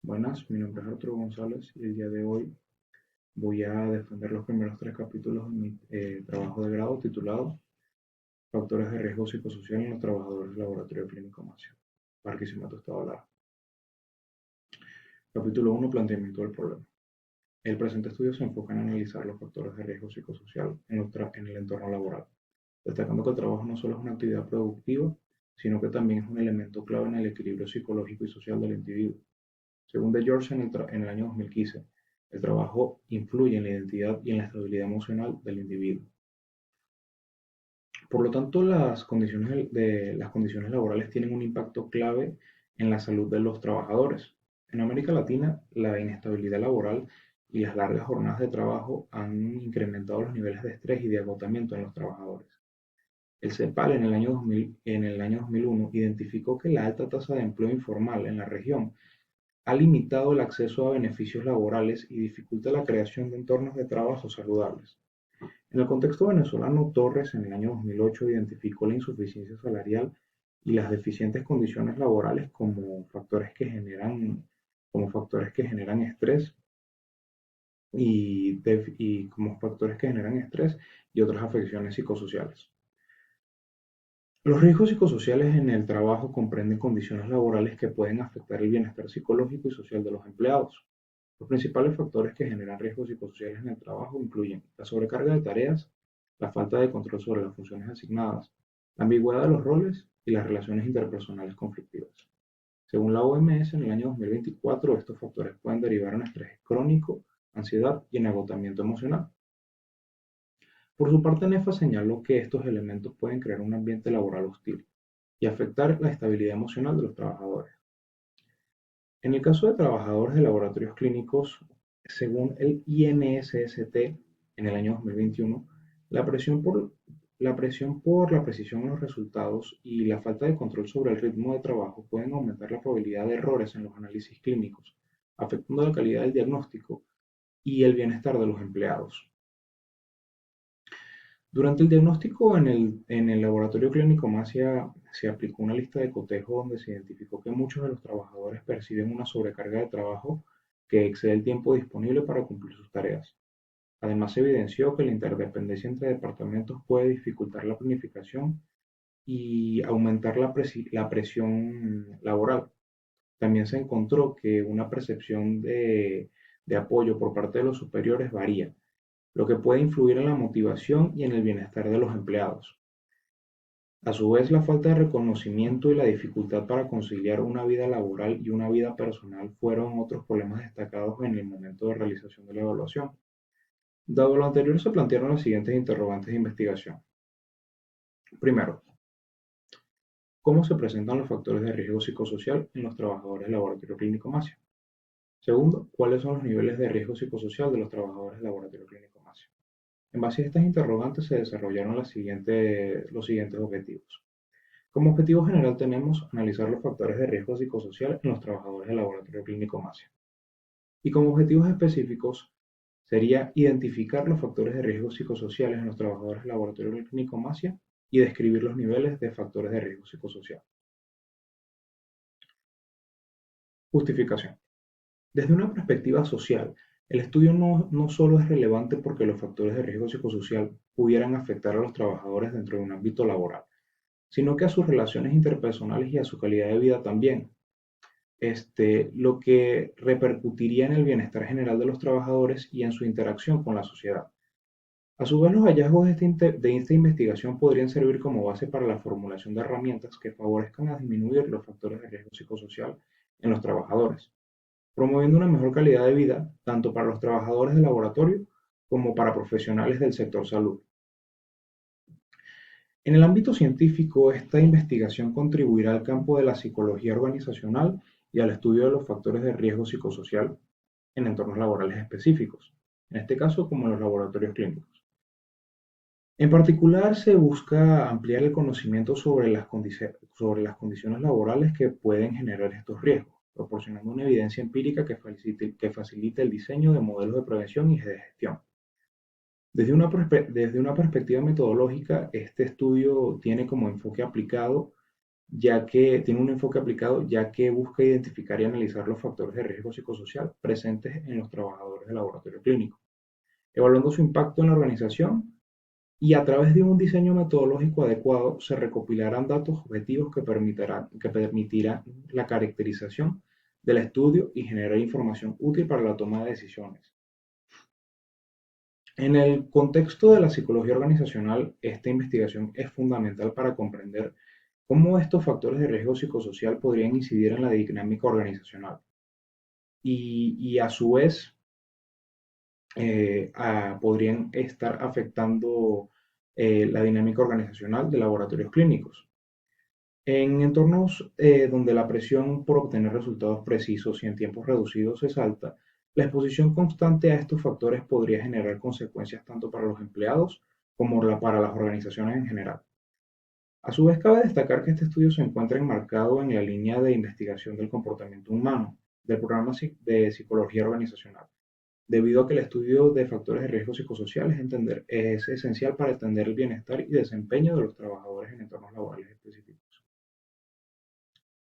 Buenas, mi nombre es Arturo González y el día de hoy voy a defender los primeros tres capítulos de mi trabajo de grado titulado Factores de riesgo psicosocial en los trabajadores del laboratorio clínico Macio, Barquisimeto, Estado Lara. Capítulo 1. Planteamiento del problema. El presente estudio se enfoca en analizar los factores de riesgo psicosocial en el entorno laboral, destacando que el trabajo no solo es una actividad productiva, sino que también es un elemento clave en el equilibrio psicológico y social del individuo. Según De George en el año 2015, el trabajo influye en la identidad y en la estabilidad emocional del individuo. Por lo tanto, las condiciones laborales tienen un impacto clave en la salud de los trabajadores. En América Latina, la inestabilidad laboral y las largas jornadas de trabajo han incrementado los niveles de estrés y de agotamiento en los trabajadores. El CEPAL en el año 2001 identificó que la alta tasa de empleo informal en la región ha limitado el acceso a beneficios laborales y dificulta la creación de entornos de trabajo saludables. En el contexto venezolano, Torres en el año 2008 identificó la insuficiencia salarial y las deficientes condiciones laborales como factores que generan estrés y como factores que generan estrés y otras afecciones psicosociales. Los riesgos psicosociales en el trabajo comprenden condiciones laborales que pueden afectar el bienestar psicológico y social de los empleados. Los principales factores que generan riesgos psicosociales en el trabajo incluyen la sobrecarga de tareas, la falta de control sobre las funciones asignadas, la ambigüedad de los roles y las relaciones interpersonales conflictivas. Según la OMS, en el año 2024, estos factores pueden derivar en estrés crónico, ansiedad y en agotamiento emocional. Por su parte, NEFA señaló que estos elementos pueden crear un ambiente laboral hostil y afectar la estabilidad emocional de los trabajadores. En el caso de trabajadores de laboratorios clínicos, según el INSST en el año 2021, la presión por la precisión en los resultados y la falta de control sobre el ritmo de trabajo pueden aumentar la probabilidad de errores en los análisis clínicos, afectando la calidad del diagnóstico y el bienestar de los empleados. Durante el diagnóstico en el laboratorio clínico Masia se aplicó una lista de cotejo donde se identificó que muchos de los trabajadores perciben una sobrecarga de trabajo que excede el tiempo disponible para cumplir sus tareas. Además, se evidenció que la interdependencia entre departamentos puede dificultar la planificación y aumentar la presión laboral. También se encontró que una percepción de apoyo por parte de los superiores varía, lo que puede influir en la motivación y en el bienestar de los empleados. A su vez, la falta de reconocimiento y la dificultad para conciliar una vida laboral y una vida personal fueron otros problemas destacados en el momento de realización de la evaluación. Dado lo anterior, se plantearon las siguientes interrogantes de investigación. Primero, ¿cómo se presentan los factores de riesgo psicosocial en los trabajadores del laboratorio clínico Macio? Segundo, ¿cuáles son los niveles de riesgo psicosocial de los trabajadores del laboratorio clínico Macio? En base a estas interrogantes se desarrollaron los siguientes objetivos. Como objetivo general tenemos analizar los factores de riesgo psicosocial en los trabajadores del laboratorio clínico Macia. Y como objetivos específicos sería identificar los factores de riesgo psicosociales en los trabajadores del laboratorio clínico Macia y describir los niveles de factores de riesgo psicosocial. Justificación. Desde una perspectiva social, el estudio no solo es relevante porque los factores de riesgo psicosocial pudieran afectar a los trabajadores dentro de un ámbito laboral, sino que a sus relaciones interpersonales y a su calidad de vida también, lo que repercutiría en el bienestar general de los trabajadores y en su interacción con la sociedad. A su vez, los hallazgos de esta investigación podrían servir como base para la formulación de herramientas que favorezcan a disminuir los factores de riesgo psicosocial en los trabajadores, promoviendo una mejor calidad de vida tanto para los trabajadores del laboratorio como para profesionales del sector salud. En el ámbito científico, esta investigación contribuirá al campo de la psicología organizacional y al estudio de los factores de riesgo psicosocial en entornos laborales específicos, en este caso como en los laboratorios clínicos. En particular, se busca ampliar el conocimiento sobre sobre las condiciones laborales que pueden generar estos riesgos, proporcionando una evidencia empírica que facilite el diseño de modelos de prevención y de gestión. Desde una perspectiva metodológica, este estudio tiene como enfoque aplicado ya que tiene un enfoque aplicado, ya que busca identificar y analizar los factores de riesgo psicosocial presentes en los trabajadores del laboratorio clínico, evaluando su impacto en la organización y a través de un diseño metodológico adecuado se recopilarán datos objetivos que permitirán la caracterización del estudio y generar información útil para la toma de decisiones. En el contexto de la psicología organizacional, esta investigación es fundamental para comprender cómo estos factores de riesgo psicosocial podrían incidir en la dinámica organizacional y a su vez podrían estar afectando la dinámica organizacional de laboratorios clínicos. En entornos donde la presión por obtener resultados precisos y en tiempos reducidos es alta, la exposición constante a estos factores podría generar consecuencias tanto para los empleados como para las organizaciones en general. A su vez, cabe destacar que este estudio se encuentra enmarcado en la línea de investigación del comportamiento humano del programa de psicología organizacional, debido a que el estudio de factores de riesgo psicosociales es esencial para entender el bienestar y desempeño de los trabajadores en entornos laborales específicos.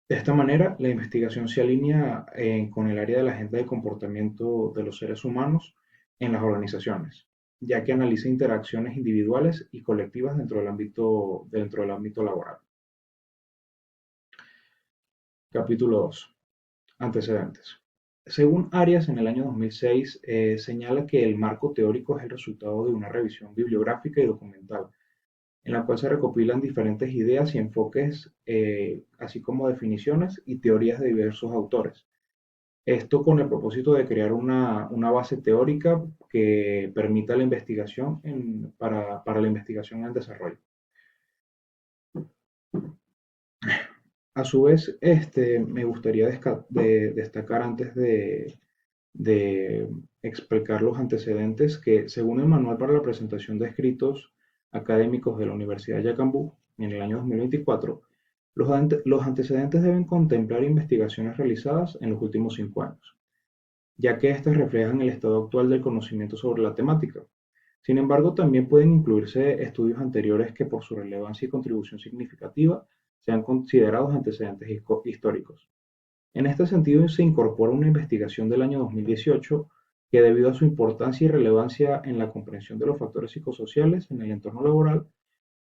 De esta manera, la investigación se alinea con el área de la agenda de comportamiento de los seres humanos en las organizaciones, ya que analiza interacciones individuales y colectivas dentro del ámbito laboral. Capítulo 2. Antecedentes. Según Arias, en el año 2006, señala que el marco teórico es el resultado de una revisión bibliográfica y documental, en la cual se recopilan diferentes ideas y enfoques, así como definiciones y teorías de diversos autores. Esto con el propósito de crear una base teórica que permita la investigación para la investigación en el desarrollo. A su vez, me gustaría destacar antes de explicar los antecedentes que, según el Manual para la Presentación de Escritos Académicos de la Universidad de Yacambú, en el año 2024, los antecedentes deben contemplar investigaciones realizadas en los últimos 5 años, ya que éstas reflejan el estado actual del conocimiento sobre la temática. Sin embargo, también pueden incluirse estudios anteriores que por su relevancia y contribución significativa sean considerados antecedentes históricos. En este sentido, se incorpora una investigación del año 2018 que, debido a su importancia y relevancia en la comprensión de los factores psicosociales en el entorno laboral,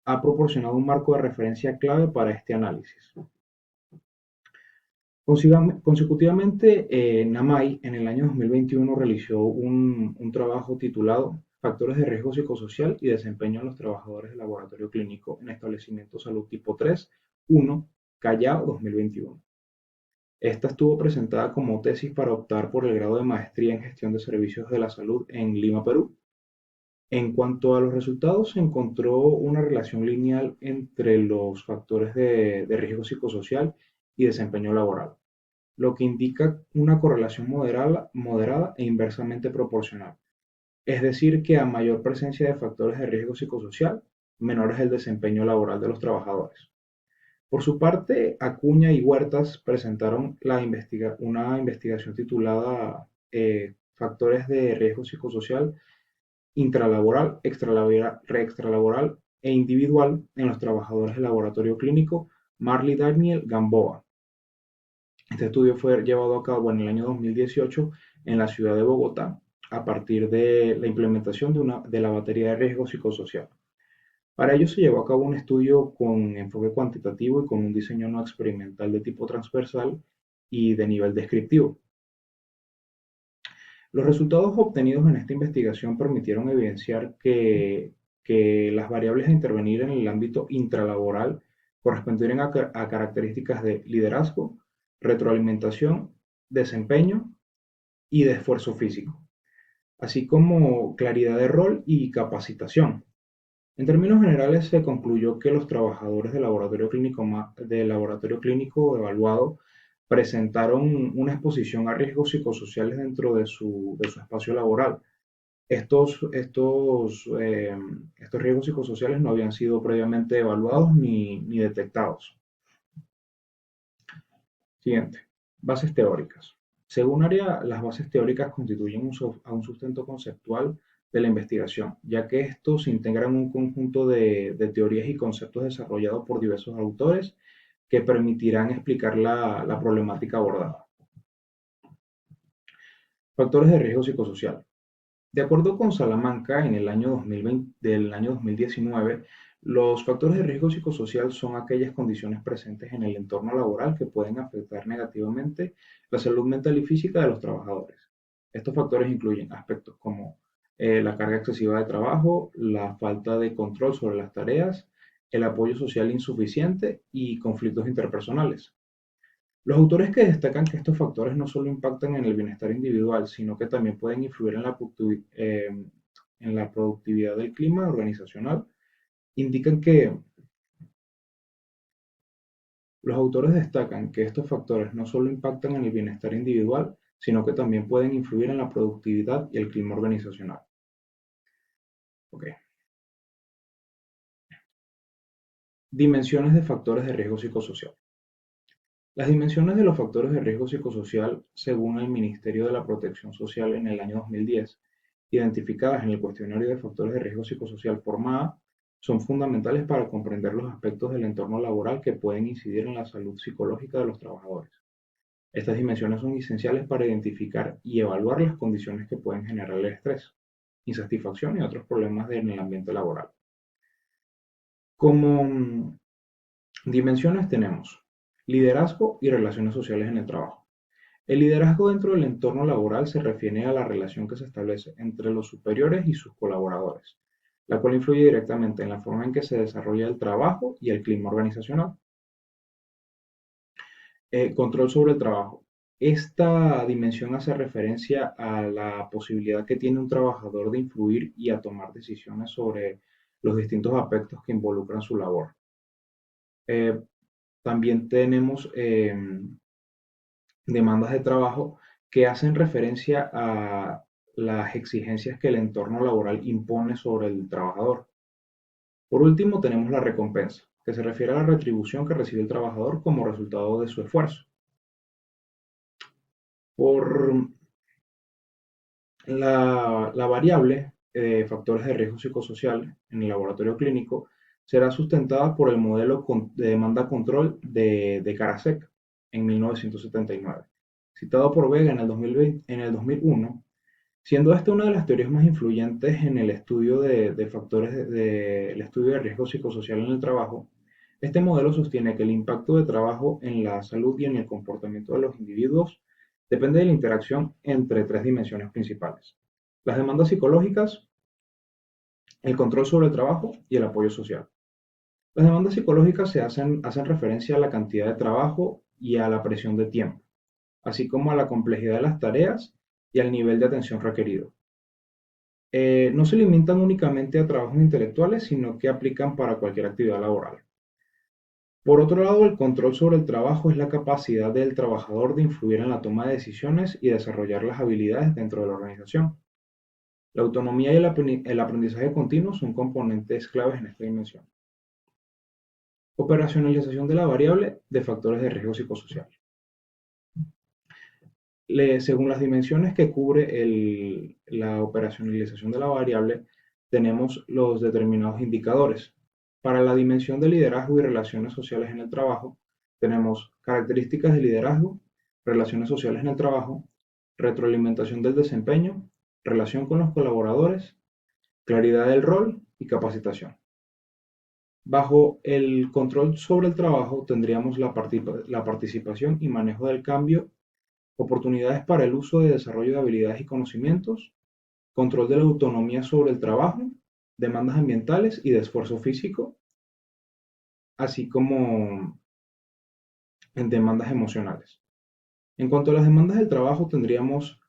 ha proporcionado un marco de referencia clave para este análisis. Consecutivamente, Namai en el año 2021 realizó un trabajo titulado Factores de riesgo psicosocial y desempeño en los trabajadores del laboratorio clínico en establecimiento salud tipo 3, 1, Callao 2021. Esta estuvo presentada como tesis para optar por el grado de maestría en gestión de servicios de la salud en Lima, Perú. En cuanto a los resultados, se encontró una relación lineal entre los factores de riesgo psicosocial y desempeño laboral, lo que indica una correlación moderada e inversamente proporcional. Es decir, que a mayor presencia de factores de riesgo psicosocial, menor es el desempeño laboral de los trabajadores. Por su parte, Acuña y Huertas presentaron una investigación titulada Factores de riesgo psicosocial intralaboral, extralaboral e individual en los trabajadores del laboratorio clínico Marley Daniel Gamboa. Este estudio fue llevado a cabo en el año 2018 en la ciudad de Bogotá a partir de la implementación de la batería de riesgo psicosocial. Para ello se llevó a cabo un estudio con enfoque cuantitativo y con un diseño no experimental de tipo transversal y de nivel descriptivo. Los resultados obtenidos en esta investigación permitieron evidenciar que las variables a intervenir en el ámbito intralaboral correspondieron a características de liderazgo, retroalimentación, desempeño y de esfuerzo físico, así como claridad de rol y capacitación. En términos generales, se concluyó que los trabajadores del laboratorio clínico evaluado presentaron una exposición a riesgos psicosociales dentro de su espacio laboral. Estos riesgos psicosociales no habían sido previamente evaluados ni detectados. Siguiente. Bases teóricas. Según Aria, las bases teóricas constituyen un sustento conceptual de la investigación, ya que estos integran un conjunto de teorías y conceptos desarrollados por diversos autores que permitirán explicar la problemática abordada. Factores de riesgo psicosocial. De acuerdo con Salamanca, en el año 2020, del año 2019, los factores de riesgo psicosocial son aquellas condiciones presentes en el entorno laboral que pueden afectar negativamente la salud mental y física de los trabajadores. Estos factores incluyen aspectos como la carga excesiva de trabajo, la falta de control sobre las tareas, el apoyo social insuficiente y conflictos interpersonales. Los autores que destacan que estos factores no solo impactan en el bienestar individual, sino que también pueden influir en la productividad del clima organizacional, indican que los autores destacan que estos factores no solo impactan en el bienestar individual, sino que también pueden influir en la productividad y el clima organizacional. Okay. Dimensiones de factores de riesgo psicosocial. Las dimensiones de los factores de riesgo psicosocial, según el Ministerio de la Protección Social en el año 2010, identificadas en el cuestionario de factores de riesgo psicosocial forma A, son fundamentales para comprender los aspectos del entorno laboral que pueden incidir en la salud psicológica de los trabajadores. Estas dimensiones son esenciales para identificar y evaluar las condiciones que pueden generar el estrés, insatisfacción y otros problemas en el ambiente laboral. Como dimensiones tenemos liderazgo y relaciones sociales en el trabajo. El liderazgo dentro del entorno laboral se refiere a la relación que se establece entre los superiores y sus colaboradores, la cual influye directamente en la forma en que se desarrolla el trabajo y el clima organizacional. Control sobre el trabajo. Esta dimensión hace referencia a la posibilidad que tiene un trabajador de influir y a tomar decisiones sobre los distintos aspectos que involucran su labor. Eh, También tenemos demandas de trabajo que hacen referencia a las exigencias que el entorno laboral impone sobre el trabajador. Por último, tenemos la recompensa, que se refiere a la retribución que recibe el trabajador como resultado de su esfuerzo. Por la variable de factores de riesgo psicosocial en el laboratorio clínico será sustentada por el modelo de demanda control de Karasek en 1979, citado por Vega en el 2020, en el 2001, siendo esta una de las teorías más influyentes en el estudio de factores el estudio de riesgo psicosocial en el trabajo. Este modelo sostiene que el impacto de trabajo en la salud y en el comportamiento de los individuos depende de la interacción entre tres dimensiones principales: las demandas psicológicas, el control sobre el trabajo y el apoyo social. Las demandas psicológicas hacen referencia a la cantidad de trabajo y a la presión de tiempo, así como a la complejidad de las tareas y al nivel de atención requerido. No se limitan únicamente a trabajos intelectuales, sino que aplican para cualquier actividad laboral. Por otro lado, el control sobre el trabajo es la capacidad del trabajador de influir en la toma de decisiones y desarrollar las habilidades dentro de la organización. La autonomía y el aprendizaje continuo son componentes claves en esta dimensión. Operacionalización de la variable de factores de riesgo psicosocial. Según las dimensiones que cubre la operacionalización de la variable, tenemos los determinados indicadores. Para la dimensión de liderazgo y relaciones sociales en el trabajo, tenemos características de liderazgo, relaciones sociales en el trabajo, retroalimentación del desempeño, relación con los colaboradores, claridad del rol y capacitación. Bajo el control sobre el trabajo tendríamos la participación y manejo del cambio, oportunidades para el uso de desarrollo de habilidades y conocimientos, control de la autonomía sobre el trabajo, demandas ambientales y de esfuerzo físico, así como en demandas emocionales. En cuanto a las demandas del trabajo, tendríamos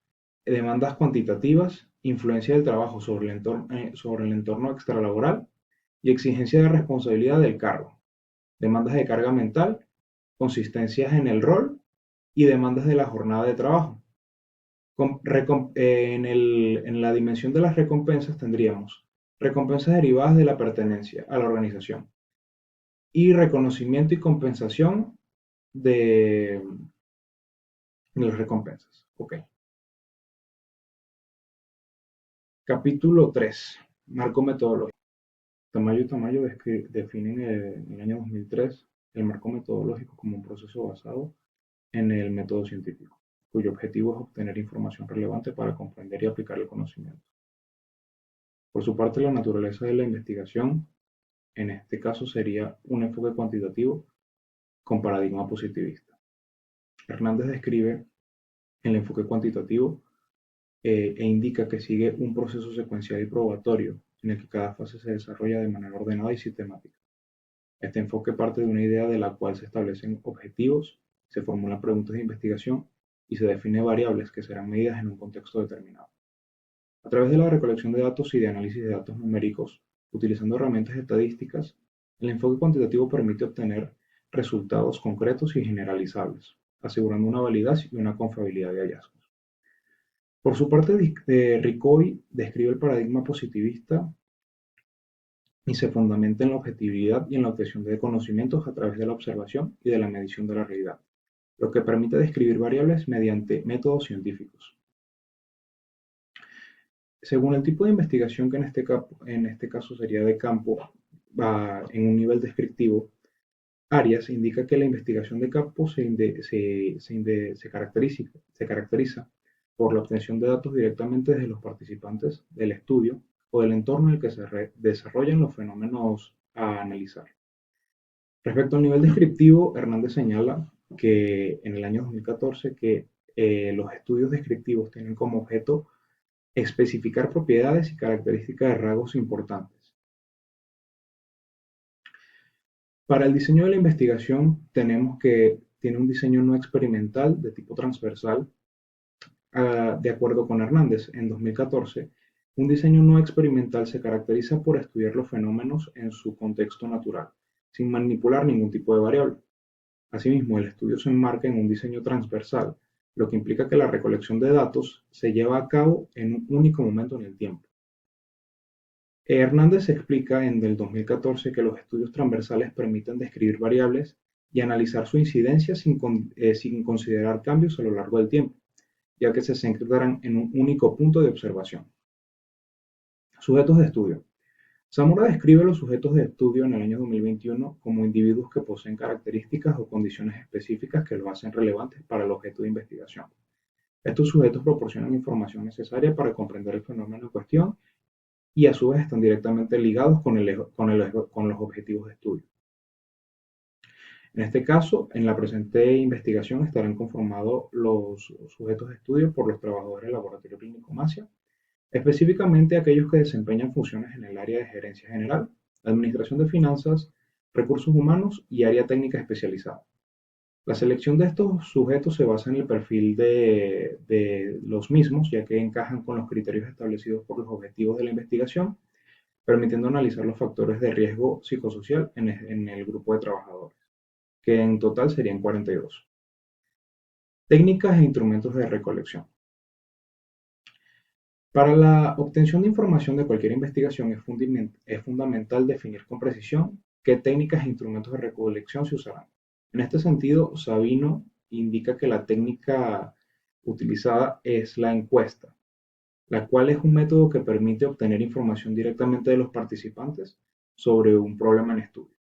demandas cuantitativas, influencia del trabajo sobre el entorno extralaboral y exigencia de responsabilidad del cargo, demandas de carga mental, consistencias en el rol y demandas de la jornada de trabajo. En la dimensión de las recompensas tendríamos recompensas derivadas de la pertenencia a la organización y reconocimiento y compensación de las recompensas. Ok. Capítulo 3. Marco metodológico. Tamayo y Tamayo definen en el año 2003 el marco metodológico como un proceso basado en el método científico, cuyo objetivo es obtener información relevante para comprender y aplicar el conocimiento. Por su parte, la naturaleza de la investigación, en este caso, sería un enfoque cuantitativo con paradigma positivista. Hernández describe el enfoque cuantitativo e indica que sigue un proceso secuencial y probatorio en el que cada fase se desarrolla de manera ordenada y sistemática. Este enfoque parte de una idea de la cual se establecen objetivos, se formulan preguntas de investigación y se definen variables que serán medidas en un contexto determinado. A través de la recolección de datos y de análisis de datos numéricos, utilizando herramientas estadísticas, el enfoque cuantitativo permite obtener resultados concretos y generalizables, asegurando una validez y una confiabilidad de hallazgos. Por su parte, Ricoy describe el paradigma positivista y se fundamenta en la objetividad y en la obtención de conocimientos a través de la observación y de la medición de la realidad, lo que permite describir variables mediante métodos científicos. Según el tipo de investigación que en este caso sería de campo, en un nivel descriptivo, Arias indica que la investigación de campo se caracteriza por la obtención de datos directamente desde los participantes del estudio o del entorno en el que se desarrollan los fenómenos a analizar. Respecto al nivel descriptivo, Hernández señala que en el año 2014 que los estudios descriptivos tienen como objeto especificar propiedades y características de rasgos importantes. Para el diseño de la investigación tenemos que tiene un diseño no experimental de tipo transversal. De acuerdo con Hernández, en 2014, un diseño no experimental se caracteriza por estudiar los fenómenos en su contexto natural, sin manipular ningún tipo de variable. Asimismo, el estudio se enmarca en un diseño transversal, lo que implica que la recolección de datos se lleva a cabo en un único momento en el tiempo. Hernández explica en el 2014 que los estudios transversales permiten describir variables y analizar su incidencia sin considerar cambios a lo largo del tiempo, ya que se centran en un único punto de observación. Sujetos de estudio. Zamora describe los sujetos de estudio en el año 2021 como individuos que poseen características o condiciones específicas que los hacen relevantes para el objeto de investigación. Estos sujetos proporcionan información necesaria para comprender el fenómeno en cuestión y a su vez están directamente ligados con los objetivos de estudio. En este caso, en la presente investigación estarán conformados los sujetos de estudio por los trabajadores del Laboratorio Clínico Masia, específicamente aquellos que desempeñan funciones en el área de gerencia general, administración de finanzas, recursos humanos y área técnica especializada. La selección de estos sujetos se basa en el perfil de los mismos, ya que encajan con los criterios establecidos por los objetivos de la investigación, permitiendo analizar los factores de riesgo psicosocial en el grupo de trabajadores, que en total serían 42. Técnicas e instrumentos de recolección. Para la obtención de información de cualquier investigación es fundamental definir con precisión qué técnicas e instrumentos de recolección se usarán. En este sentido, Sabino indica que la técnica utilizada es la encuesta, la cual es un método que permite obtener información directamente de los participantes sobre un problema en estudio.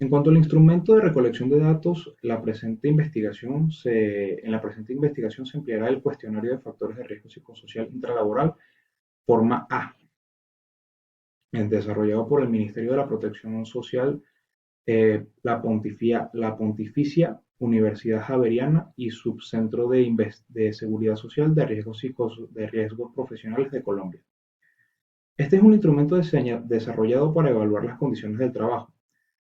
En cuanto al instrumento de recolección de datos, en la presente investigación se empleará el cuestionario de factores de riesgo psicosocial intralaboral, forma A, desarrollado por el Ministerio de la Protección Social, la Pontificia Universidad Javeriana y Subcentro de Seguridad Social de Riesgos Profesionales de Colombia. Este es un instrumento desarrollado para evaluar las condiciones del trabajo,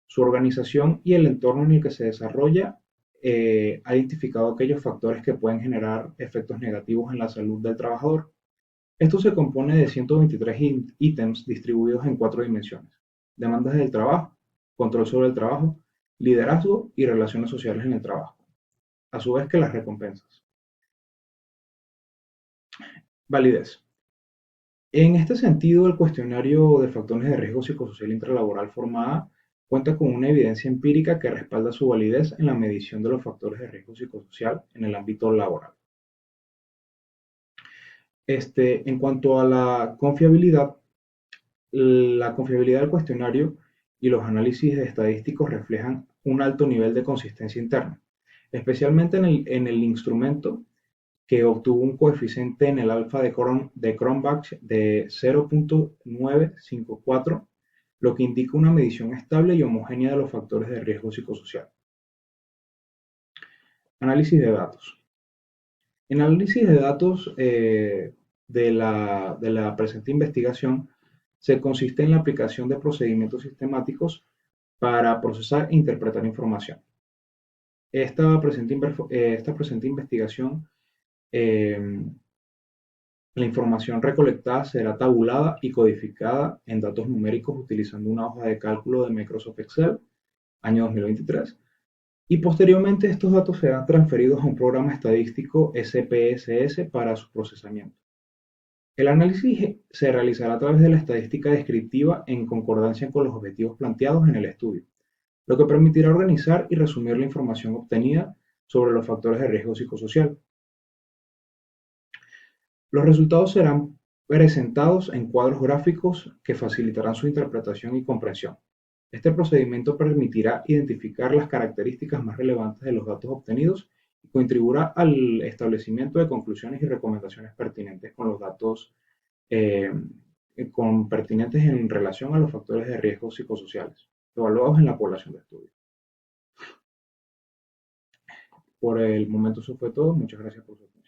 su organización y el entorno en el que se desarrolla. Ha identificado aquellos factores que pueden generar efectos negativos en la salud del trabajador. Esto se compone de 123 ítems distribuidos en 4 dimensiones: demandas del trabajo, control sobre el trabajo, liderazgo y relaciones sociales en el trabajo, a su vez que las recompensas. Validez. En este sentido, el cuestionario de factores de riesgo psicosocial intralaboral forma A cuenta con una evidencia empírica que respalda su validez en la medición de los factores de riesgo psicosocial en el ámbito laboral. En cuanto a la confiabilidad del cuestionario y los análisis estadísticos reflejan un alto nivel de consistencia interna, especialmente en el instrumento que obtuvo un coeficiente en el alfa de Cronbach de 0.954, lo que indica una medición estable y homogénea de los factores de riesgo psicosocial. Análisis de datos. En análisis de datos de la presente investigación se consiste en la aplicación de procedimientos sistemáticos para procesar e interpretar información. Esta presente investigación, eh, la información recolectada será tabulada y codificada en datos numéricos utilizando una hoja de cálculo de Microsoft Excel, año 2023, y posteriormente estos datos serán transferidos a un programa estadístico SPSS para su procesamiento. El análisis se realizará a través de la estadística descriptiva en concordancia con los objetivos planteados en el estudio, lo que permitirá organizar y resumir la información obtenida sobre los factores de riesgo psicosocial. Los resultados serán presentados en cuadros gráficos que facilitarán su interpretación y comprensión. Este procedimiento permitirá identificar las características más relevantes de los datos obtenidos y contribuirá al establecimiento de conclusiones y recomendaciones pertinentes con los datos eh, pertinentes en relación a los factores de riesgo psicosociales evaluados en la población de estudio. Por el momento eso fue todo. Muchas gracias por su atención.